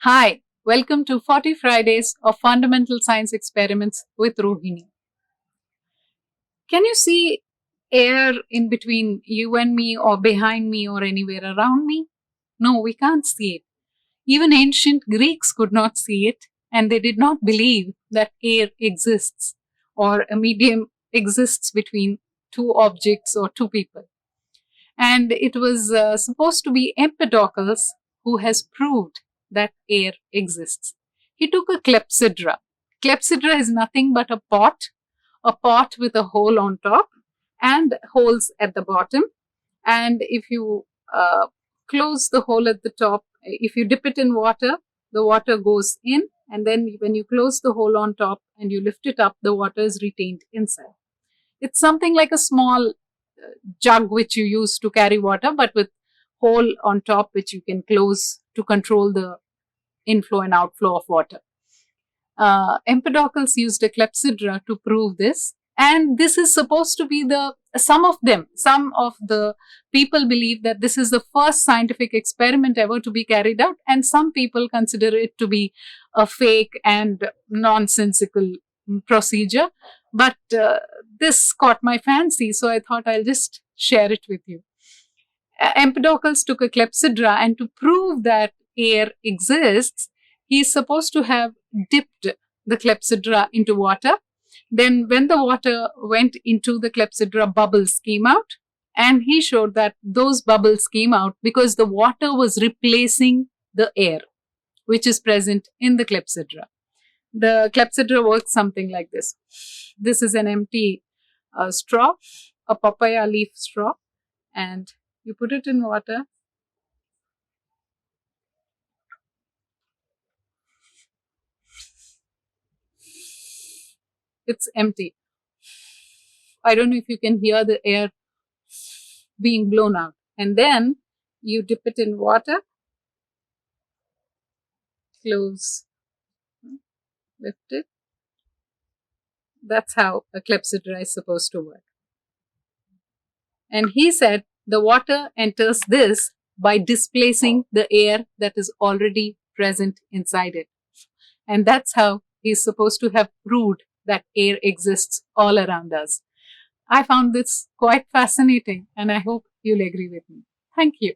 Hi, welcome to 40 Fridays of Fundamental Science Experiments with Rohini. Can you see air in between you and me, or behind me, or anywhere around me? No, we can't see it. Even ancient Greeks could not see it, and they did not believe that air exists or a medium exists between two objects or two people. And it was supposed to be Empedocles who has proved that air exists. He took a clepsydra. Clepsydra is nothing but a pot with a hole on top and holes at the bottom. And if you close the hole at the top, if you dip it in water, the water goes in. And then when you close the hole on top and you lift it up, the water is retained inside. It's something like a small jug which you use to carry water, but with hole on top which you can close to control the inflow and outflow of water. Empedocles used a clepsydra to prove this, and this is supposed to be some of the people believe that this is the first scientific experiment ever to be carried out, and some people consider it to be a fake and nonsensical procedure. But this caught my fancy, so I thought I'll just share it with you. Empedocles took a clepsydra, and to prove that air exists, he's supposed to have dipped the clepsydra into water. Then, when the water went into the clepsydra, bubbles came out, and he showed that those bubbles came out because the water was replacing the air which is present in the clepsydra. The clepsydra works something like this. This is an empty straw, a papaya leaf straw, and you put it in water. It's empty. I don't know if you can hear the air being blown out. And then you dip it in water, close, lift it. That's how a clepsydra is supposed to work. And he said the water enters this by displacing the air that is already present inside it. And that's how he's supposed to have proved that air exists all around us. I found this quite fascinating, and I hope you'll agree with me. Thank you.